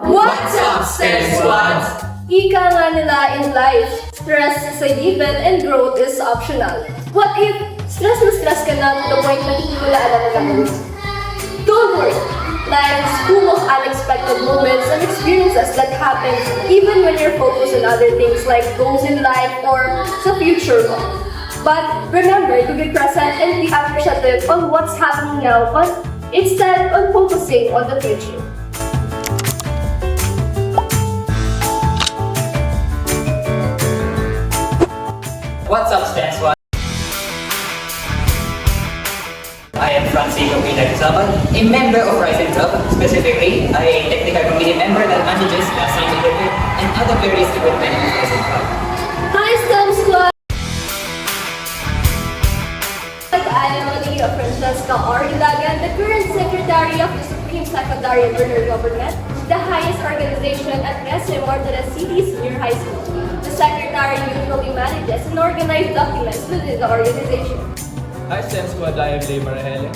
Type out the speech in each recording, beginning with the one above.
What's up, STEM Squad? Ika nga nila in life, stress is a given and growth is optional. What if stress na stress ka na to the point na hindi mo na alam ang gagawin? Don't worry! Life is full of unexpected moments and experiences that happen even when you're focused on other things like goals in life or sa future mo. But remember to be present and be appreciative on what's happening now instead of focusing on the future. What's up, STEM Squad? I am Francisco Pilar Rizabal, a member of Rising Club, specifically a technical committee member that manages the science equipment and other various equipment of Rising Club. Hi, STEM Squad! I am Maria Francesca R. Ilagan, the current Secretary of the Supreme Secretary of Learner Government, the highest organization at SM Martinez City Senior High School. The Secretary usually manages and organizes documents within the organization. Hi, STEM Squad. I am Lay Marahele.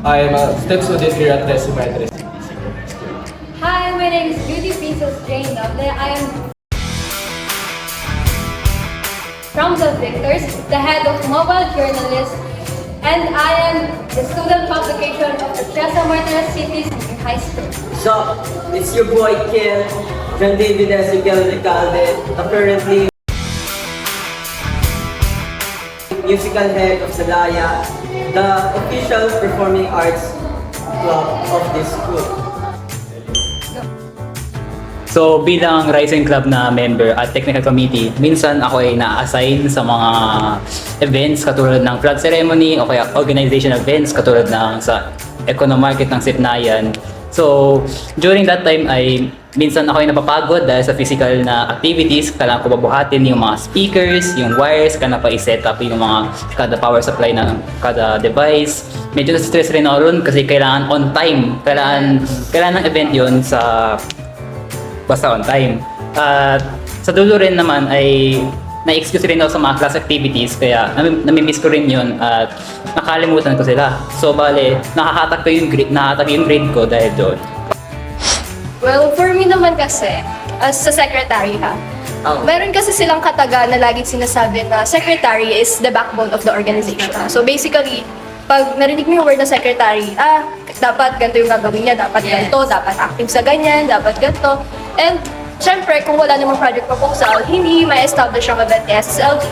I am a STEM student here at SM Martinez City Senior High School. Hi, my name is Beauty Princess Jane Doble. I am from the Victors, the head of mobile journalist, and I am the student publication of the SM Martinez City Senior High School. So, it's your boy Kel, John David Ezequiel Recalde, apparently musical head of Salaya, the official performing arts club of this school. So bilang Rising Club na member at technical committee, minsan ako ay na-assign sa mga events katulad ng flag ceremony o kaya organization events katulad ng sa Econo Market ng Sipnayan. So during that time ay minsan ako ay napapagod dahil sa physical na activities. Kailangan ko babuhatin yung mga speakers, yung wires, kailangan pa i-set up yung mga kada power supply ng kada device. Medyo na-stress rin ako ron kasi kailangan on time. Kailangan ng event yon sa basta on time. At sa dulo rin naman ay na-excuse rin ako sa mga class activities kaya nami-miss ko rin yun at nakalimutan ko sila. So bale, nakahatak yung grade ko dahil doon. Well, for me naman kasi, as sa secretary meron kasi silang kataga na laging sinasabi na secretary is the backbone of the organization. So basically, pag narinig mo yung word na secretary, dapat ganito yung gagawin niya, dapat ganito, dapat active sa ganyan, dapat ganito. And syempre, kung wala namang project proposal, hindi ma-establish ang event ni SSLD.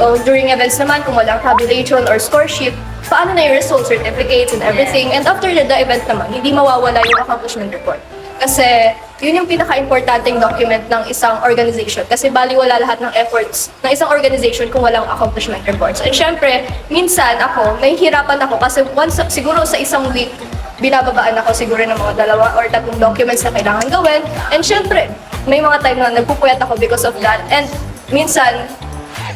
O during events naman, kung walang tabulation or score sheet, paano na yung results, certificates, and everything. And after the event naman, hindi mawawala yung accomplishment report. Kasi yun yung pinaka-importanting document ng isang organization. Kasi baliwala lahat ng efforts ng isang organization kung walang accomplishment reports. And syempre, minsan ako, nahihirapan ako kasi siguro sa isang week, binababaan ako siguro ng mga 2 or 3 documents na kailangan gawin. And syempre, may mga time na nagpupuyat ako because of that. And minsan,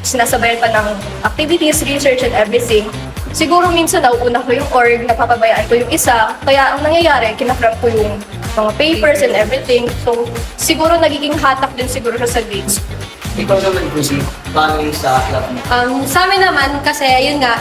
sinasabayan pa ng activities, research, and everything. Siguro minsan nauuna ko yung org, napapabayaan ko yung isa. Kaya ang nangyayari, kinakram ko yung mga papers and everything. So, siguro nagiging hatak din siguro siya sa grades. Ikaw naman, Kusi, paano yung sa club mo? Sa amin naman, kasi yun nga,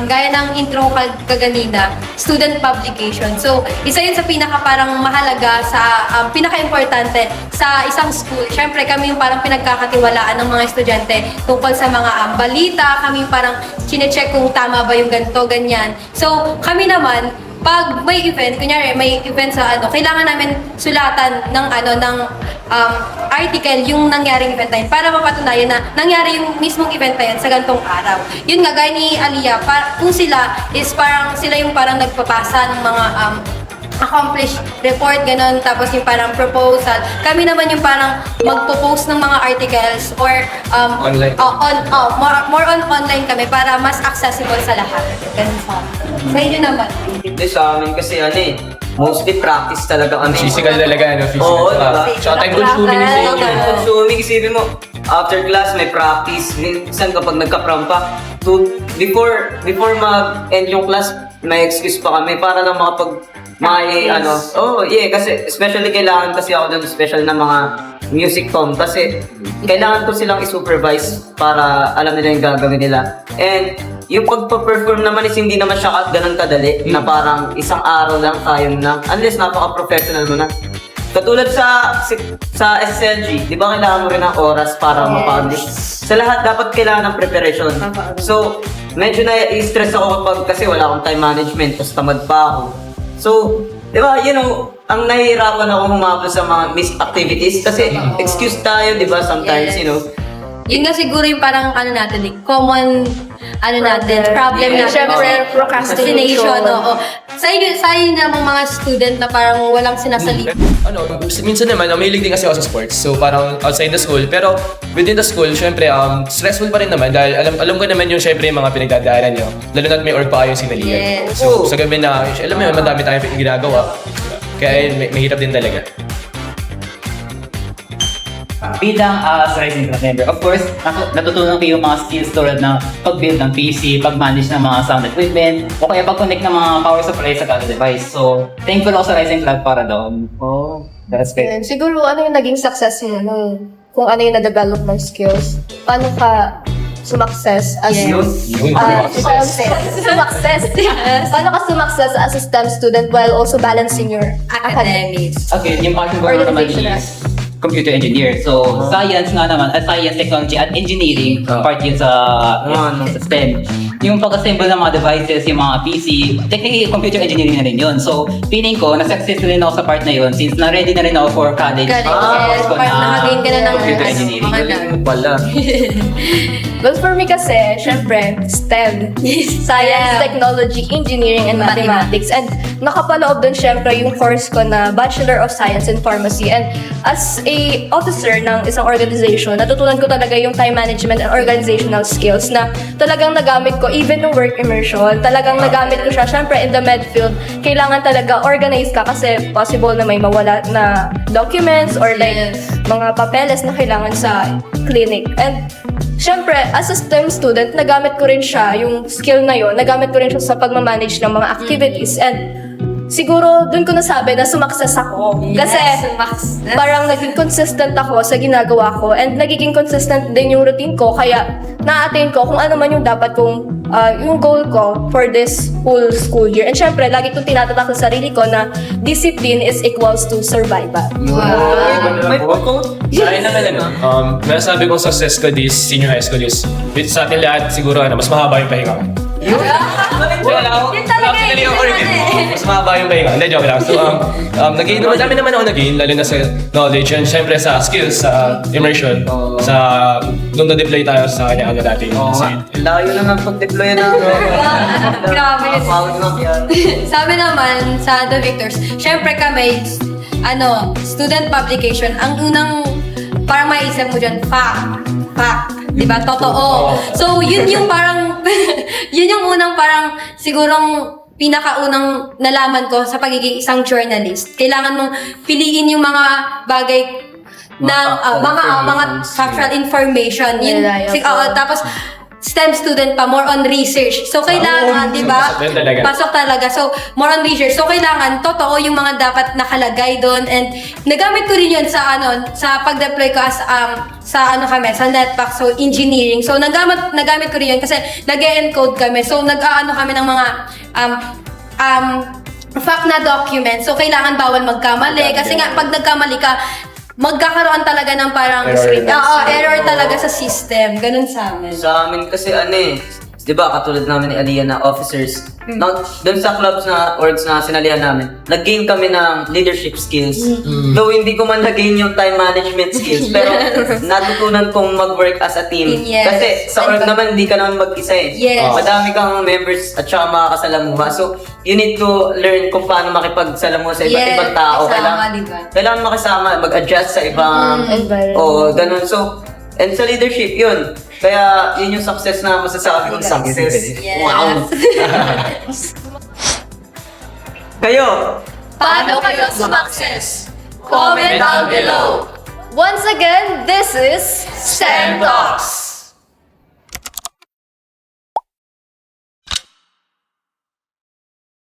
gaya ng intro kaganina, student publication. So, isa yun sa parang mahalaga, sa pinaka-importante sa isang school. Siyempre, kami yung parang pinagkakatiwalaan ng mga estudyante tungkol sa mga balita, kami parang chinecheck kung tama ba yung ganito, ganyan. So, kami naman, pag may event, kunyari may event sa kailangan namin sulatan ng article yung nangyaring event na yun para mapatunayan na nangyari yung mismong event na yun sa ganitong araw. Yun nga, gaya ni Aliyah, kung sila is parang sila yung parang nagpapasa ng mga accomplished report, ganun, tapos yung parang proposal. Kami naman yung parang magpo-post ng mga articles or Online. more on online kami para mas accessible sa lahat. Ganun sa inyo naman. Hindi sa amin kasi mostly practice talaga kami. Physical talaga, physical. Oo, diba? Tsaka time consuming yung sa inyo. Time consuming, isipin mo, after class may practice. Minsan kapag nagka-prom pa, before mag-end yung class, may excuse pa kami para lang kasi especially kailangan kasi ako dun special na mga music com kasi kailangan ko silang i-supervise para alam nila yung gagawin nila. And yung pagpa-perform naman is hindi naman siya ganun kadali na parang isang araw lang tayo na unless napaka-professional mo na. Katulad sa SSLG, di ba kailangan mo rin ng oras para ma-publish? Sa lahat, dapat kailangan ng preparation. So, medyo na-stress ako kasi wala akong time management, tapos tamad pa ako. So, di ba, ang nahihirapan ako humabol sa mga missed activities kasi excuse tayo, di ba, sometimes, Yun nga siguro yung parang common problem natin. Siyempre, procrastination. Oo. Sa inyo namang mga student na parang walang sinasalita. Minsan naman, mahilig din kasi ako sa sports. So parang outside the school. Pero within the school, syempre, stressful pa rin naman. Dahil alam ko naman yung syempre yung mga pinagdadaanan nyo. Lalo na't may org pa kayo sinaligan. Yes. So sa gabi na, alam mo yun, madami tayong ginagawa. Kaya mahirap din talaga. Bilang as Rising Club member, of course, natutunan ko yung mga skills tulad ng pag-build ng PC, pag-manage ng mga sound equipment, o kaya pag-connect ng mga power supply sa cada device. So, thankful ako sa Rising Club para doon. That's great. And siguro, ano yung naging success mo? Kung ano yung na-develop ng skills? Paano ka sumakses as Paano ka sumakses as a STEM student while also balancing your academics? Okay, yung passion ko naman is computer engineer. So, science nga naman, science, technology, at engineering, part yun sa STEM. Yung pag-assemble ng mga devices, yung mga PC, technically, computer engineering na rin yun. So, feeling ko, na-success rin ako sa part na yun since na-ready na rin ako for college. Yes, nakagain ka na ng computer engineering. Pala. Well, for me kasi, syempre, STEM. Science, Technology, Engineering, and Mathematics. And nakapaloob dun syempre yung course ko na Bachelor of Science in Pharmacy. And as a officer ng isang organization, natutunan ko talaga yung time management and organizational skills na talagang nagamit ko even no work immersion. Talagang nagamit ko siya. Syempre, in the med field, kailangan talaga organize ka kasi possible na may mawala na documents or like mga papeles na kailangan sa clinic. And syempre, as a STEM student, nagamit ko rin siya, yung skill na yun, nagamit ko rin siya sa pagmamanage ng mga activities. And siguro, dun ko nasabi na sumakses ako. Kasi parang naging consistent ako sa ginagawa ko and nagiging consistent din yung routine ko. Kaya na-attain ko kung ano man yung dapat kong, yung goal ko for this whole school year. And syempre, lagi kong tinatatak sa sarili ko na discipline is equals to survival. Ay na talaga. Nasabi kong success ko this senior high school is sa atin lahat siguro mas mahaba yung pahinga ko. Yun talaga Mas mahaba yung pahinga. Hindi, joke lang. So, nag-gain naman, dami naman ako nag-gain, lalo na sa knowledge and syempre sa skills, sa immersion, sa nung na-deploy tayo sa kanya dati. Layo na ng pag-deploy na. Grabe yun. Sabi naman sa The Victors, syempre kami, student publication, ang unang parang maisip mo dyan, fact. Diba? Totoo. So, yun yung parang, yun yung unang parang sigurong pinakaunang nalaman ko sa pagiging isang journalist. Kailangan mong piliin yung mga bagay na mga factual information. Yun, tapos STEM student pa, more on research. So, kailangan, di ba? Pasok talaga. So, more on research. So, kailangan, totoo yung mga dapat nakalagay doon. And, nagamit ko rin yun sa, sa pag-deploy ko as, sa NetPack, so engineering. So, nagamit ko rin yun kasi nag-encode kami. So, kami ng mga, fact na document. So, kailangan bawal magkamali. Kasi nga, pag nagkamali ka, magkakaroon talaga ng parang error talaga sa system. Ganun sa amin. Sa amin kasi di ba katulad namin ni Aliyah na officers, doon sa clubs na orgs na sinalihan namin, nag-gain kami ng leadership skills. Though hindi ko man nag-gain yung time management skills, pero natutunan kong mag-work as a team. Yes. Kasi sa org naman, hindi ka naman mag-isa eh. Yes. Madami kang members at saka makakasalamuha. So, you need to learn kung paano makipagsalamuha sa iba't ibang tao. Kailangan makisama, mag-adjust sa ibang environment. Ganun. So, and sa leadership, yun. Kaya yun yung success na masasabi kong success. Yes. Wow! Kayo! Paano kayo sumakses? Comment down below. Once again, this is STEM Talks.